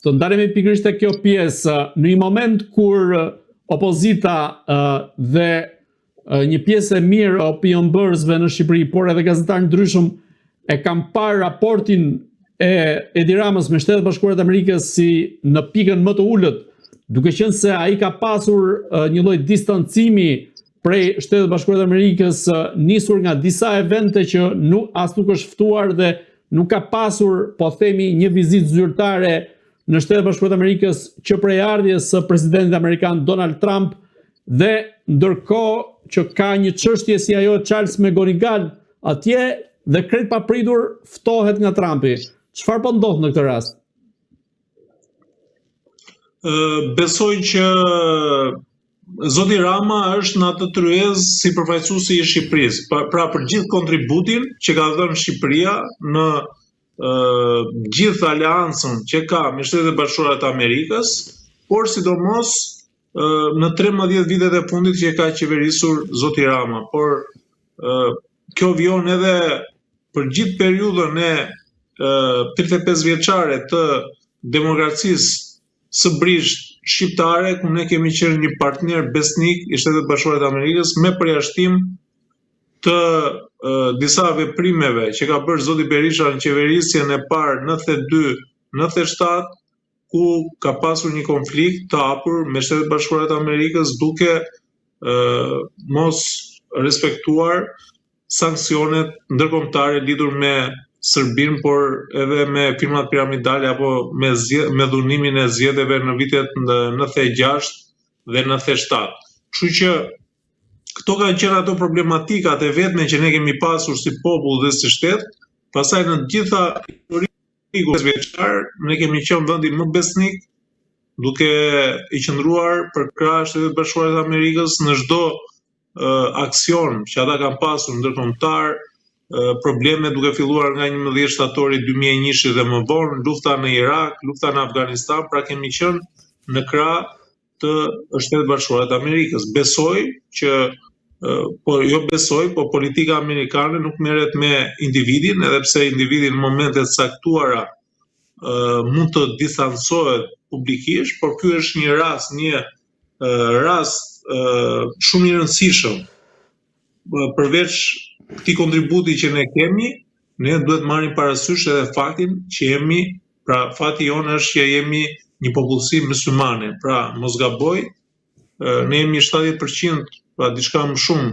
të ndaremi pikërisht te kjo pjesë, në një moment kur opozita dhe një pjesë e mirë opinionbërësve në Shqipëri, por edhe gazetarë ndryshëm e kanë parë raportin e Edi Ramës me Shtetet Bashkuara të Amerikës si në pikën më të ulët, duke qenë se ai ka pasur një lloj distancimi prej Shtetet Bashkuara të Amerikës, nisur nga disa evente që as nuk është ftuar dhe nuk ka pasur, po themi, një vizitë zyrtare në Shtetet Bashkuara të Amerikës që prej ardhjes së presidentit amerikan Donald Trump, dhe ndërkohë që ka një çështje si ajo e Charles McGonigal atje dhe krejt papritur ftohet nga Trumpi. Çfarë po ndodh në këtë rast? Besoj që Zoti Rama është në atë tryezë si përfaqësuesi i Shqipërisë, pra për gjithë kontributin që ka dhënë Shqipëria në gjithë aleancën që ka me Shtetet Bashkuara të Amerikës, por sidomos në 13 vitet e fundit që ka qeverisur Zoti Rama. Por kjo vijon edhe për gjithë periudhën e 35 vjeçare të demokracisë së brisht shqiptare, ku ne kemi qenë një partner besnik i Shtetet Bashkuara të Amerikës, me përjashtim të disa veprimeve që ka bërë Zoti Berisha në qeverisjen e parë 92-97, ku ka pasur një konflikt të hapur me Shtetet Bashkuara të Amerikës duke mos respektuar sanksionet ndërkombëtare lidhur me Serbinë, por edhe me firmat piramidale apo me dhunimin e zgjedhjeve në vitet 96 dhe 97. Kështu që këto kanë qenë ato problematikat e vetme që ne kemi pasur si popull dhe si shtet. Pastaj në gjitha historikun vjeçar ne kemi qenë vendi më besnik, duke i qëndruar përkrah Shtetet Bashkuara të Amerikës në çdo aksion që ata kanë pasur ndërkombëtar, probleme duke filluar nga 11 shtatori 2001 dhe më vonë, lufta në Irak, lufta në Afganistan, pra kemi qenë në krah të Shtetet Bashkuara të Amerikës. Besoj që po politika amerikane nuk merret me individin, edhe pse individi në momentet caktuara mund të distancohet publikisht, por ky është një rast shumë i rëndësishëm. Përveç këtij kontributi që ne kemi, ne duhet marrim parasysh edhe faktin që jemi, pra fati jonë është që jemi një popullsi myslimane. Pra mos gaboj, ne jemi 70%, pra diçka më shumë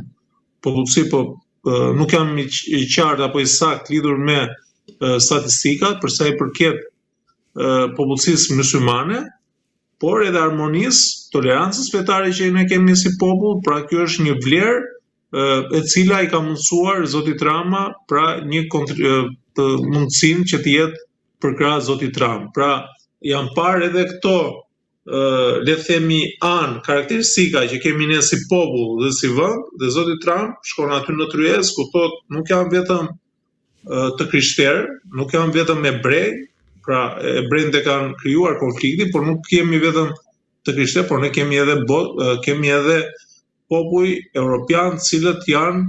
popullsi, po nuk jam i qartë apo i saktë lidhur me statistikat për sa i përket popullsisë myslimane, por edhe armonisë, tolerancës fetare që ne kemi si popull. Pra kjo është një vlerë e cila i ka mundësuar Zotit Rama, pra një mundësinë që të jetë përkrah Zotit Trump. Pra janë parë edhe këto, le të themi, karakteristika që kemi ne si popull dhe si vend, dhe Zoti Trump shkon aty në tryezë ku thotë nuk janë vetëm të krishterë, nuk janë vetëm ebrej, pra ebrejt e kanë krijuar konfliktin, por nuk kemi vetëm të krishterë, por ne kemi edhe popull europian, cilët janë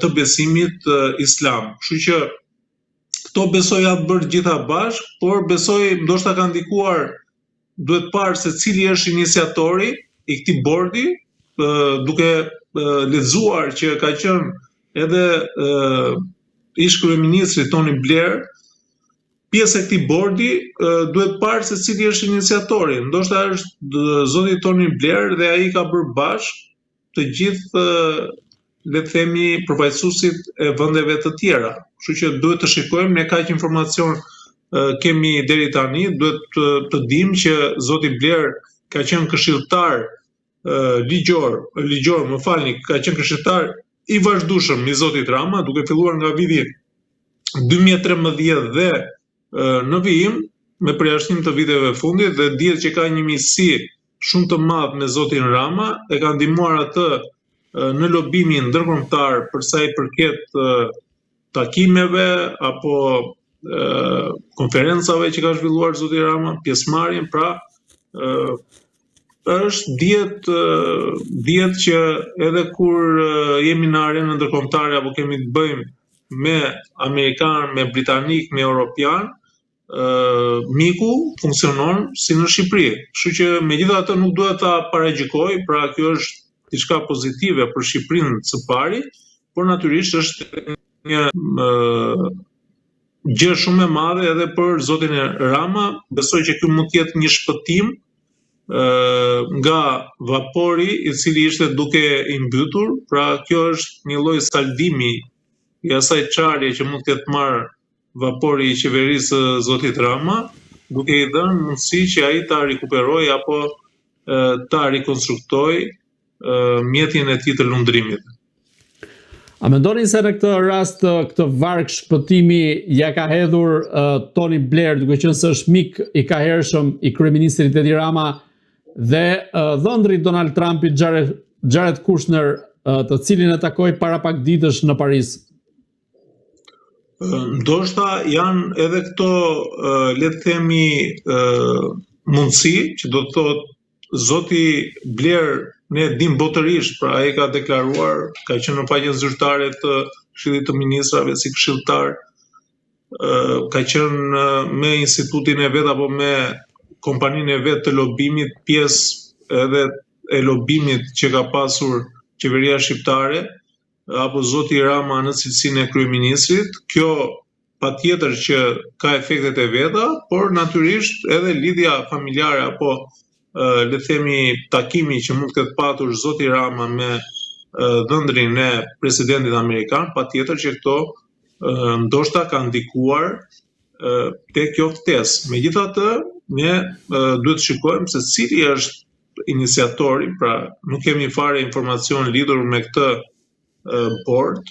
të besimit islam. Kështu që këto besoj janë bërë gjitha bashkë, por besoj ndoshta ka ndikuar, duhet parë se cili është iniciatori i këtij bordi, duke lexuar që ka qenë edhe ish kryeministri Tony Blair pjesë e këtij bordi, duhet parë se cili është iniciatori. Ndoshta është zoti Tony Blair dhe ai ka bërë bashkë të gjithë, le të themi, përfaqësuesit e vendeve të tjera. Kështu që duhet të shikojmë, ne kaq informacion kemi deri tani, duhet të dimë që zoti Blair ka qenë këshilltar ligjor, ka qenë këshilltar i vazhdueshëm i zotit Rama, duke filluar nga viti 2013 dhe në vijim, me përjashtim të viteve fundit, dhe dihet që ka një miqësi shumë të madh me zotin Rama, e ka ndihmuar atë në lobimin ndërkombëtar për sa i përket takimeve apo konferencave që ka zhvilluar zoti Rama, pjesëmarrjen, pra dihet që edhe kur jemi në arenën ndërkombëtare apo kemi të bëjmë me amerikan, me britanik, me europian, miku funksionon si në Shqipëri. Kështu që megjithatë nuk duhet ta paragjykoj, pra kjo është diçka pozitive për Shqipërinë së pari, por natyrisht është një gjë shumë e madhe edhe për zotin Rama. Besoj që ky mund të jetë një shpëtim nga vapori i cili ishte duke i mbytur, pra kjo është një lloj saldimi i asaj çarje që mund të ketë marrë vapori i qeverisë së zotit Rama, duke i dhënë mundësi që ai ta rikuperojë apo ta rikonstruktoj mjetin e tij të lundrimit. A mendoni se në këtë rast këtë varg shpëtimi ja ka hedhur Tony Blair, duke qenë se është mik i kahershëm i kryeministrit Edi Rama dhe dhëndrit Donald Trumpi Jared Kushner, të cilin e takoi para pak ditësh në Paris? Ndoshta janë edhe këto, le të themi, mundësi që do të thotë zoti Blair, ne dim botërisht, pra ai ka deklaruar, ka qenë në faqen zyrtare të Këshillit të Ministrave si këshilltar, ka qenë me institutin e vet apo me kompaninë e vet të lobimit, pjesë edhe e lobimit që ka pasur qeveria shqiptare, apo zoti Rama në cilësinë e kryeministrit. Kjo patjetër që ka efektet e veta, por natyrisht edhe lidhja familjare apo le të themi takimi që mund të ketë patur zoti Rama me dhëndrin e presidentit amerikan, patjetër që këto ndoshta kanë ndikuar te kjo ftesë. Megjithatë, ne duhet të shikojmë se cili është iniciatori, pra nuk kemi fare informacion lidhur me këtë board,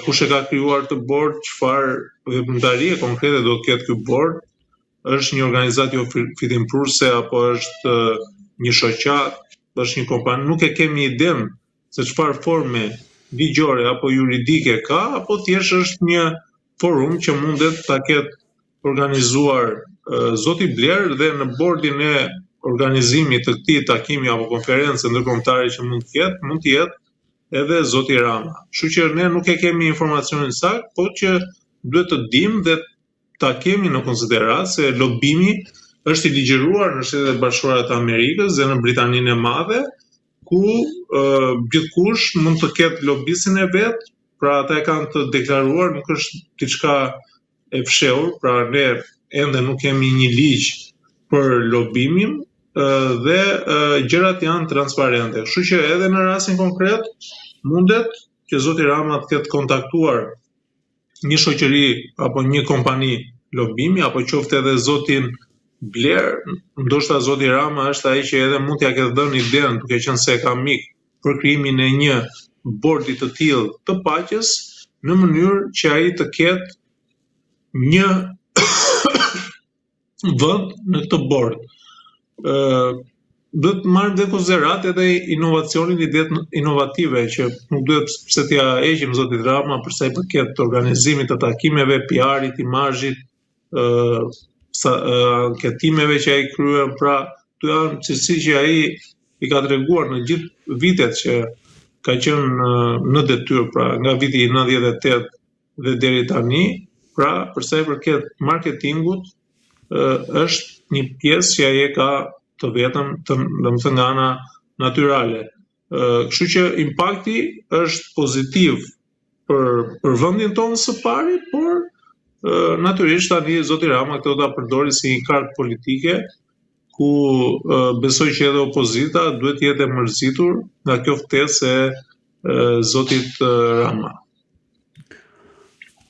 kush e ka krijuar këtë board, çfarë veprimtarie konkrete do të ketë ky board, është një organizatë jo fitimprurse apo është një shoqat, është një kompani, nuk e kemi iden se çfarë forme ligjore apo juridike ka, apo thjesht është një forum që mundet ta ketë organizuar zoti Blair dhe në bordin e organizimit të këtij takimi apo konferencë ndërkombëtare që mund të jetë edhe zoti Rama. Kështu që ne nuk e kemi informacionin sakt, por që duhet të dimë dhe ta kemi në konsiderat se lobimi është i ligjëruar në Shtetet Bashkuara të Amerikës dhe në Britaninë e Madhe, ku gjithkush mund të ketë lobistin e vet, pra ata e kanë të deklaruar, nuk është diçka e fshehur, pra ne ende nuk kemi një ligj për lobimin dhe gjërat janë transparente. Kështu që edhe në rastin konkret mundet që zoti Rama të ketë kontaktuar një shoqëri apo një kompani lobimi, apo qoftë edhe zotin Blair, ndoshta zoti Rama është ai që edhe mund t'ja ketë dhënë idenë, duke qenë se ka mik, për krijimin e një bordi të tillë të paqes, në mënyrë që ai të ketë një vend në këtë bord. Duhet marrë dhe konsiderat edhe inovacionin, idetë inovative, që nuk duhet pse t'ja heqim zotit Rama për sa i përket organizimit të takimeve, PR-it, imazhit, anketimeve që ai kryen, pra këto janë cilësi që ai i ka treguar në gjithë vitet që ka qenë në detyrë, pra nga viti 98 dhe deri tani, pra për sa i përket marketingut, është një pjesë që ai e ka të vetëm, domethënë nga ana natyrale. Kështu që impakti është pozitiv për vendin tonë së pari, por natyrisht tani zoti Rama këto ta përdori si një kartë politike, ku besoj që edhe opozita duhet të jetë e mërzitur nga kjo ftesë e zotit Rama.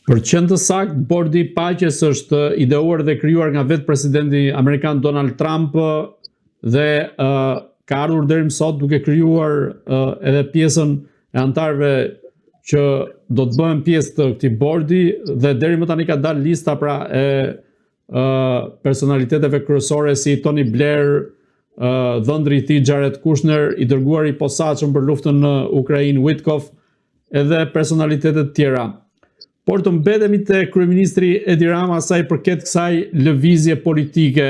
Për qenë të sakt, bordi i paqes është ideuar dhe krijuar nga vetë presidenti amerikan Donald Trump dhe ka ardhur deri më sot duke krijuar edhe pjesën e antarëve që do të bëhen pjesë të këtij bordi, dhe deri më tani ka dalë lista pra e personaliteteve kryesore si Tony Blair, dhëndri i tij Jared Kushner, i dërguari i posaçëm për luftën në Ukrainë Witkoff, edhe personalitetet tjera. Por të mbetemi te kryeministri Edi Rama sa i përket kësaj lëvizje politike.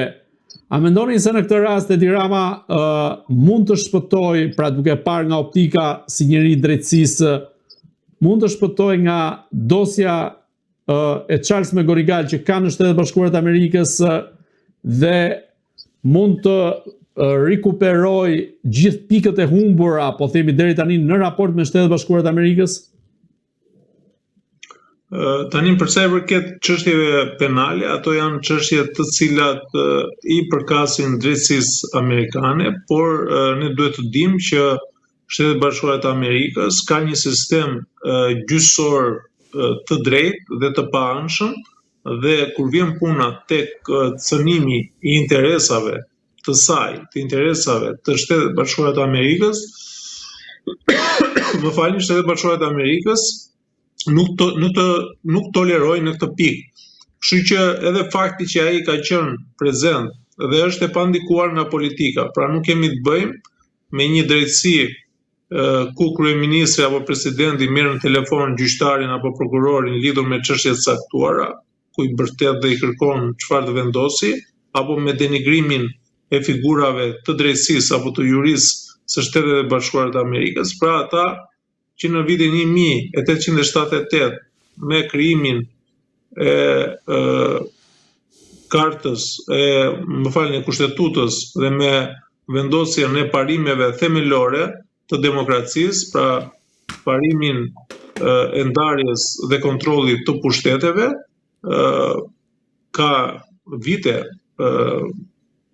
A mendoni se në këtë rast Edi Rama mund të shpëtojë, pra duke parë nga optika si njeri i drejtësisë, mund të shpëtojë nga dosja e Charles McGonigal që ka në Shtetet Bashkuara të Amerikës dhe mund të rikuperoj gjithë pikët e humbura, po themi deri tani në raport me Shtetet Bashkuara të Amerikës? Tani përsa i përket çështjeve penale, ato janë çështje të cilat i përkasin drejtësisë amerikane, por ne duhet të dimë që Shtetet Bashkuara të Amerikës ka një sistem gjyqësor të drejtë dhe të paanshëm, dhe kur vjen puna tek cënimi i interesave të saj, të interesave të Shtetet Bashkuara të Amerikës, Shtetet Bashkuara të Amerikës nuk tolerojnë në këtë pikë. Kështu që edhe fakti që ai ka qenë prezent dhe është e pandikuar nga politika, pra nuk kemi të bëjmë me një drejtësi ku kryeministri apo presidenti merr në telefon gjyqtarin apo prokurorin lidhur me çështje të caktuara, ku i mbërtet dhe i kërkon çfarë të vendosi, apo me denigrimin e figurave të drejtësisë apo të jurisë së Shtetet Bashkuara të Amerikës, pra ata që në vitin 1878 me krijimin e kartës, e kushtetutës dhe me vendosjen e parimeve themelore të demokracisë, pra parimin e ndarjes dhe kontrollit të pushteteve, ka vite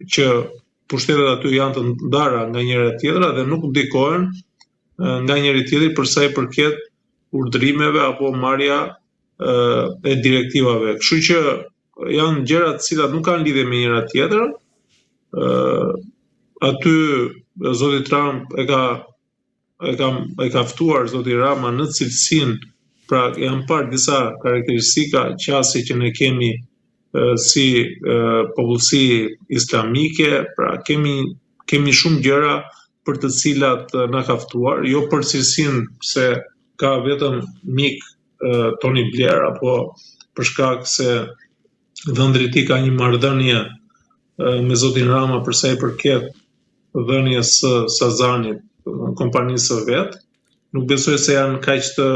që pushtetet aty janë të ndara nga njëra tjetra dhe nuk ndikohen nga njëri tjetri për sa i përket urdhërimeve apo marrja e direktivave. Kështu që janë gjëra të cilat nuk kanë lidhje me njëra tjetrën. Aty zoti Trump e ka ftuar zoti Rama në cilësinë, pra janë parë disa karakteristika qasi që ne kemi si popullsi islamike, pra kemi shumë gjëra për të cilat na ka ftuar, jo për cilësinë se ka vetëm mik Tony Blair, apo për shkak se dhëndri i tij ka një marrëdhënie me zotin Rama për sa i përket dhënies së Sazanit, kompanisë së vet. Nuk besoj se janë kaq të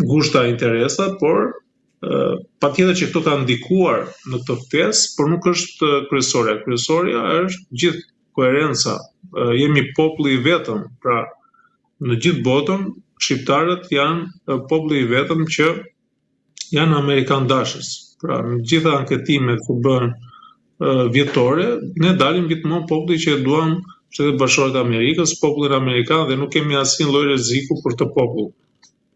ngushta interesat, por patjetër që këto kanë ndikuar në këtë ftesë, por nuk është kryesorja. Kryesorja është gjithë koherenca. Jemi populli i vetëm, pra në gjithë botën shqiptarët janë populli i vetëm që janë amerikan dashës. Pra në gjitha anketimet që bën vjetore, ne dalim gjithmonë populli që duam Shtetet Bashkuara të Amerikës, popullin amerikan, dhe nuk kemi asnjë lloj rreziku për të popull.